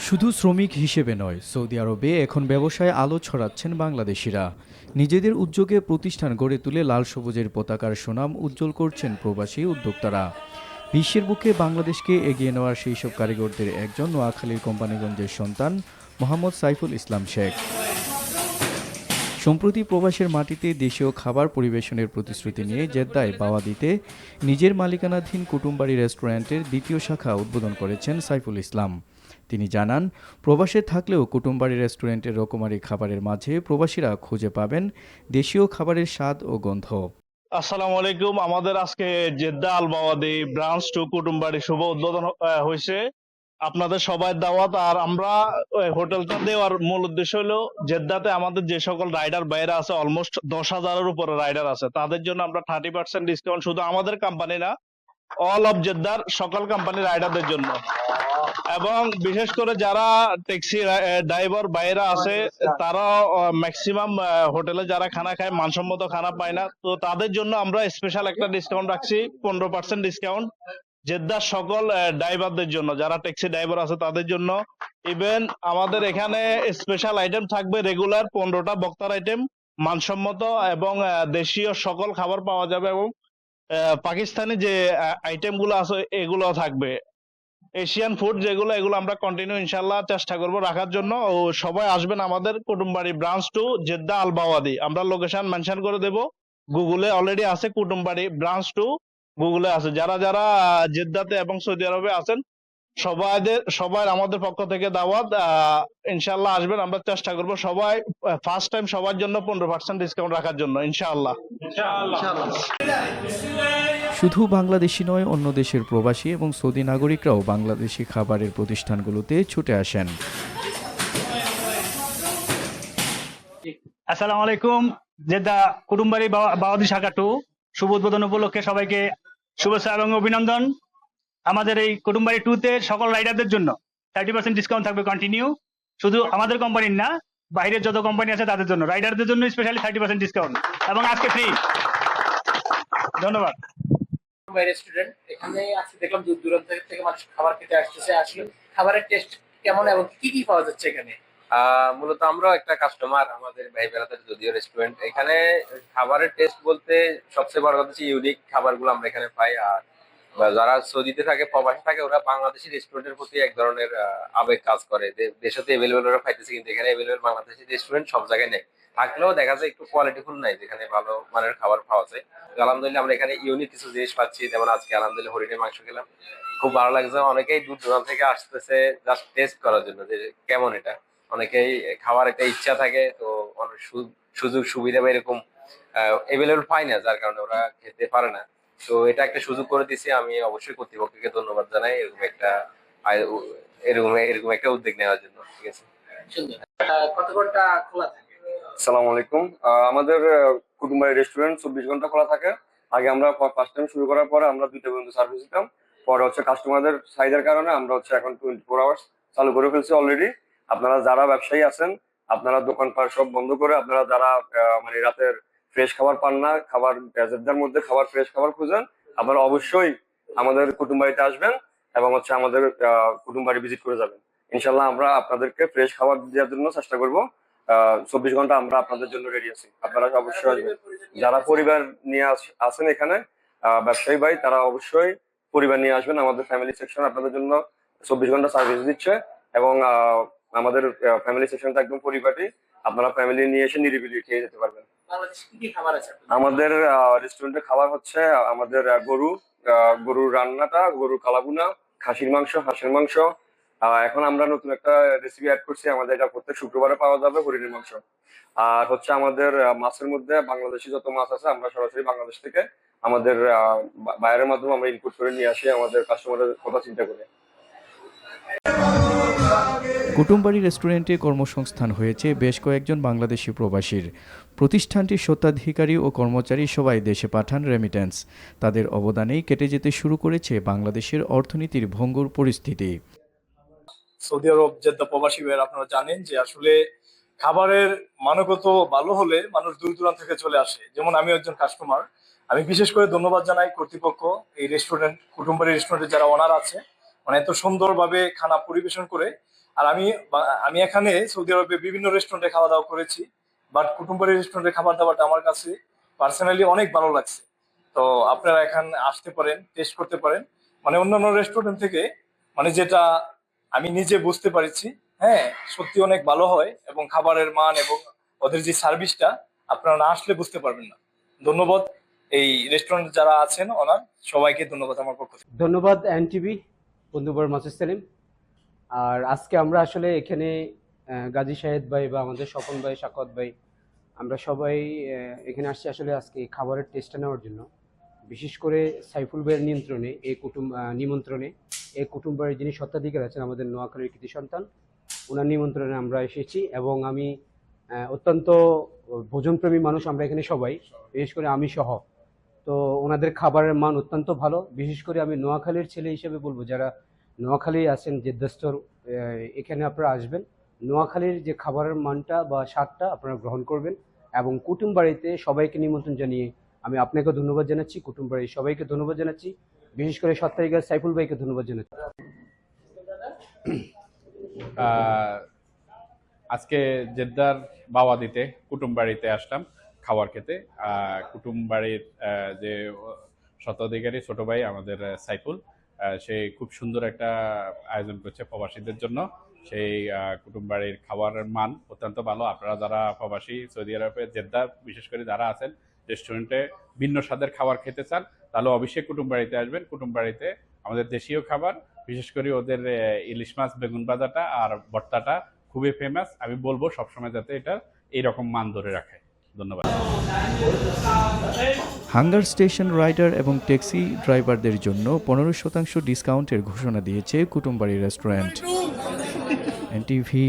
শুধু শ্রমিক হিসেবে নয়, সৌদি আরবে এখন ব্যবসায় আলো ছড়াচ্ছেন বাংলাদেশিরা। নিজেদের উদ্যোগে প্রতিষ্ঠান গড়ে তুলে লাল সবুজের পতাকার সুনাম উজ্জ্বল করছেন প্রবাসী উদ্যোক্তারা। বিশ্বের বুকে বাংলাদেশকে এগিয়ে নেওয়ার সেই সব কারিগরদের একজন নোয়াখালীর কোম্পানিগঞ্জের সন্তান মোহাম্মদ সাইফুল ইসলাম শেখ। সম্প্রতি প্রবাসের মাটিতে দেশীয় খাবার পরিবেশনের প্রতিশ্রুতি নিয়ে জেদ্দায় বাওয়াদিতে নিজের মালিকানাধীন কুটুমবাড়ি রেস্টুরেন্টের দ্বিতীয় শাখা উদ্বোধন করেছেন সাইফুল ইসলাম। তিনি জানান, প্রবাসে থাকলেও কুটুমবাড়ি রেস্টুরেন্টের রকমারি খাবারের মাঝে প্রবাসীরা খুঁজে পাবেন দেশীয় খাবারের স্বাদ ও গন্ধ। আসসালামু আলাইকুম। আমাদের আজকে জেদ্দা আল বাওয়াদি ব্রাঞ্চ 2 কুটুমবাড়ি শুভ উদ্বোধন হয়েছে। আপনাদের সবাই দাওয়াত। আর আমরা হোটেলটা দেওয়ার মূল উদ্দেশ্য হলো জেদ্দাতে আমাদের যে সকল রাইডার বাইরে আছে, অলমোস্ট 10,000-এর উপরে রাইডার আছে, তাদের জন্য আমরা 30% ডিসকাউন্ট, শুধু আমাদের কোম্পানি না, অল অফ জেদ্দার সকল কোম্পানি রাইডারদের জন্য। এবং বিশেষ করে যারা ট্যাক্সি ড্রাইভার বাইরে আছে, তারা ম্যাক্সিমাম হোটেলে যারা খানা খায় মানসম্মত খানা পায় না, তো তাদের জন্য আমরা স্পেশাল একটা ডিসকাউন্ট রাখছি, 15% ডিসকাউন্ট জেদ্দার সকল ড্রাইভারদের জন্য, যারা ট্যাক্সি ড্রাইভার আছে তাদের জন্য। ইভেন আমাদের এখানে স্পেশাল আইটেম থাকবে, রেগুলার 15টা বক্তার আইটেম, মানসম্মত এবং দেশীয় সকল খাবার পাওয়া যাবে, এবং পাকিস্তানি যে আইটেম গুলো আছে এগুলো থাকবে। এশিয়ান ফুড যেগুলো, এগুলো আমরা কন্টিনিউ ইনশাল্লাহ চেষ্টা করব রাখার জন্য। ও সবাই আসবেন আমাদের কুটুমবাড়ি ব্রাঞ্চ 2 জেদ্দা আল বাওয়াদি। আমরা লোকেশন মেনশন করে দেব, গুগলে অলরেডি আছে, কুটুমবাড়ি ব্রাঞ্চ 2 গুগলে আছে। যারা যারা জেদ্দাতে এবং সৌদি আরবে আছেন, সবাই আমাদের পক্ষ থেকে দাওয়াত। ইনশাল্লাহ আসবেন, আমরা চেষ্টা করব সবাই ফার্স্ট টাইম সবার জন্য 15% ডিসকাউন্ট রাখার জন্য ইনশাআল্লাহ। শুধু বাংলাদেশি নয়, অন্য দেশের প্রবাসী এবং সৌদি নাগরিকরাও বাংলাদেশি খাবারের প্রতিষ্ঠানগুলোতে ছুটে আসেন। আসসালামু আলাইকুম। জেদ্দা কুটুমবাড়ি বাওয়াদি শাখা 2 শুভ উদ্বোধন উপলক্ষে সবাইকে শুভেচ্ছা এবং অভিনন্দন। আমাদের এই কুটুমবাড়ি 2-তে সকল রাইডারদের জন্য 30% ডিসকাউন্ট থাকবে কন্টিনিউ, শুধু আমাদের কোম্পানির না, বাইরের যত কোম্পানি আছে তাদের জন্য, রাইডারদের জন্য স্পেশালি 30% ডিসকাউন্ট, এবং আজকে ফ্রি। ধন্যবাদ। রেস্টুরেন্ট এখানে আজকে দেখলাম দূর দূরান্ত থেকে মানুষ খাবার খেতে আসতেছে। আসলে খাবারের টেস্ট কেমন এবং কি কি পাওয়া যাচ্ছে এখানে? মূলত আমরাও একটা কাস্টমার, আমাদের ভাই বেড়াতে যদিও রেস্টুরেন্ট। এখানে খাবারের টেস্ট বলতে সবচেয়ে বড় কথা হচ্ছে ইউনিক খাবারগুলো আমরা এখানে পাই। আর যারা সৌদিতে থাকে, প্রবাসে থাকে, ওরা বাংলাদেশি রেস্টুরেন্টের প্রতি এক ধরনের আবেগ কাজ করে, যে দেশে তো এভেলেবেল ওরা পাইতেছে, কিন্তু এখানে এভেলেবেল বাংলাদেশি রেস্টুরেন্ট সব জায়গায় নেই। থাকলেও দেখা যায় একটু কোয়ালিটিফুল নাই, যেখানে ভালো মানের খাবার পাওয়া যায়। আলহামদুলিল্লাহ আমরা এখানে ইউনিক কিছু জিনিস পাচ্ছি, যেমন আজকে আলহামদুলিল্লাহ হরিণের মাংস খেলাম, খুব ভালো লাগছে। অনেকেই দূর দূরান্ত থেকে আসতেছে জাস্ট টেস্ট করার জন্য যে কেমন এটা। অনেকেই খাওয়ার একটা ইচ্ছা থাকে, তো অনেক সুযোগ সুবিধা বা এরকম এভেলেবল পায় না, যার কারণে ওরা খেতে পারে না। তো এটা একটা সুযোগ করে দিছি। আমি অবশ্যই কর্তৃপক্ষকে ধন্যবাদ জানাই এরকম একটা উদ্যোগ নেওয়ার জন্য। ঠিক আছে, সুন্দর। কত ঘন্টা খোলা থাকে? আসসালামু আলাইকুম। আমাদের কুটুমবাড়ি রেস্টুরেন্ট 24 ঘন্টা খোলা থাকে। আগে আমরা ফার্স্ট টাইম শুরু করার পরে আমরা 2টা পর্যন্ত সার্ভিস দিতাম। পরে হচ্ছে কাস্টমারদের চাহিদার কারণে আমরা হচ্ছে এখন 24 আওয়ার্স চালু করে ফেলছি অলরেডি। আপনারা যারা ব্যবসায়ী আছেন, আপনারা দোকানপাট সব বন্ধ করে, আপনারা যারা মানে রাতের ফ্রেশ খাবার পান না, খাবার জেদ্দার মধ্যে খাবার ফ্রেশ খাবার খুঁজেন, আপনারা অবশ্যই আমাদের কুটুমবাড়িতে আসবেন এবং হচ্ছে আমাদের কুটুমবাড়ি ভিজিট করে যাবেন। ইনশাল্লাহ আমরা আপনাদেরকে ফ্রেশ খাবার দেওয়ার জন্য চেষ্টা করবো। 24 ঘন্টা আমরা আপনাদের জন্য রেডি আছি, আপনারা অবশ্যই আসবেন। যারা পরিবার নিয়ে আসেন এখানে, ব্যবসায়ী ভাই, তারা অবশ্যই পরিবার নিয়ে আসবেন। আমাদের ফ্যামিলি সেকশন আপনাদের জন্য 24 ঘন্টা সার্ভিস দিচ্ছে, এবং আমাদের ফ্যামিলি সেকশনটা একদম পরিপাটি। আপনারা ফ্যামিলি নিয়ে এসে নিরিবিলি খেয়ে যেতে পারবেন। আমাদের রেস্টুরেন্টের খাবার হচ্ছে আমাদের গরুর রান্নাটা, গরুর কালাভুনা, খাসির মাংস, হাঁসের মাংস। এখন আমরা নতুন একটা রেসিপি অ্যাড করছি, আমাদের এটা প্রত্যেক শুক্রবারে পাওয়া যাবে, হরিণের মাংস। আর হচ্ছে আমাদের মাছের মধ্যে বাংলাদেশি যত মাছ আছে আমরা সরাসরি বাংলাদেশ থেকে আমাদের বাইরের মাধ্যমে আমরা ইনপুট করে নিয়ে আসি, আমাদের কাস্টমারের কথা চিন্তা করে। কুটুমবাড়ি রেস্টুরেন্টে কর্মসংস্থান হয়েছে বেশ কয়েকজন বাংলাদেশি প্রবাসীর। প্রতিষ্ঠানটির স্বত্বাধিকারী ও কর্মচারী সবাই দেশে পাঠান রেমিটেন্স। তাদের অবদানেই কেটে যেতে শুরু করেছে বাংলাদেশের অর্থনীতির ভঙ্গুর পরিস্থিতি। সৌদি আরব জেদ্দা প্রবাসী ভাইয়ের, আপনারা জানেন যে আসলে খাবারের মানগত ভালো হলে মানুষ দূর দূরান্ত থেকে চলে আসে। যেমন আমি একজন কাস্টমার, আমি বিশেষ করে ধন্যবাদ জানাই কর্তৃপক্ষ, এই রেস্টুরেন্ট কুটুমবাড়ি রেস্টুরেন্টের যারা ওনার আছে, মানে এত সুন্দরভাবে খানা পরিবেশন করে। আর আমি এখানে সৌদি আরবে বিভিন্ন রেস্টুরেন্টে খাওয়া দাওয়া করেছি, বাট কুটুমবাড়ি রেস্টুরেন্টে খাবার দাবারটা আমার কাছে পার্সোনালি অনেক ভালো লাগছে। তো আপনারা এখানে আসতে পারেন, টেস্ট করতে পারেন, মানে অন্যান্য রেস্টুরেন্ট থেকে মানে যেটা আমি নিজে বুঝতে পারছি, হ্যাঁ সত্যি অনেক ভালো হয়, এবং খাবারের মান এবং ওদের যে সার্ভিসটা আপনারা না আসলে বুঝতে পারবেন না। ধন্যবাদ এই রেস্টুরেন্ট যারা আছেন ওনার সবাইকে ধন্যবাদ আমার পক্ষ থেকে। ধন্যবাদ এনটিভি, বন্ধুবর মাসুদ সেলিম। আর আজকে আমরা আসলে এখানে গাজী শাহেদ ভাই বা আমাদের স্বপন ভাই, শাকত ভাই, আমরা সবাই এখানে আসছি আসলে আজকে খাবারের টেস্টটা নেওয়ার জন্য। বিশেষ করে সাইফুল ভাইয়ের নিমন্ত্রণে এই কুটুমবাড়ির যিনি স্বত্বাধিকার আছেন আমাদের নোয়াখালীর কৃতি সন্তান, ওনার নিমন্ত্রণে আমরা এসেছি। এবং আমি অত্যন্ত ভোজনপ্রেমী মানুষ আমরা এখানে সবাই, বিশেষ করে আমি সহ। তো ওনাদের খাবারের মান অত্যন্ত ভালো। বিশেষ করে আমি নোয়াখালীর ছেলে হিসেবে বলবো, যারা নোয়াখালী আছেন জেদ্দাস্তর, এখানে আপনারা আসবেন, নোয়াখালীর যে খাবারের মানটা বা স্বাদটা আপনারা গ্রহণ করবেন। এবং কুটুমবাড়িতে সবাইকে নিমন্ত্রণ জানিয়ে আমি আপনাকে ধন্যবাদ জানাচ্ছি, কুটুমবাড়ির সবাইকে ধন্যবাদ জানাচ্ছি, বিশেষ করে স্বত্বাধিকার সাইফুল ভাইকে ধন্যবাদ জানাচ্ছি। আজকে জেদ্দার বাওয়াদিতে কুটুমবাড়িতে আসলাম খাবার খেতে। কুটুমবাড়ির যে স্বত্বাধিকারী ছোট ভাই আমাদের সাইফুল, সে খুব সুন্দর একটা আয়োজন করছে প্রবাসীদের জন্য। সেই কুটুমবাড়ির খাবারের মান অত্যন্ত ভালো। আপনারা যারা প্রবাসী সৌদি আরবে জেদ্দা বিশেষ করে যারা আছেন, রেস্টুরেন্টে ভিন্ন স্বাদের খাবার খেতে চান, তাহলে অবশ্যই কুটুমবাড়িতে আসবেন। কুটুমবাড়িতে আমাদের দেশীয় খাবার, বিশেষ করে ওদের ইলিশ মাছ বেগুন ভাজাটা আর ভর্তাটা খুবই ফেমাস। আমি বলবো সবসময় যাতে এটা এইরকম মান ধরে রাখে। ধন্যবাদ। হাঙ্গার স্টেশন রাইডার এবং ট্যাক্সি ড্রাইভারদের জন্য 15% ডিসকাউন্টের ঘোষণা দিয়েছে কুটুমবাড়ি রেস্টুরেন্ট। এনটিভি।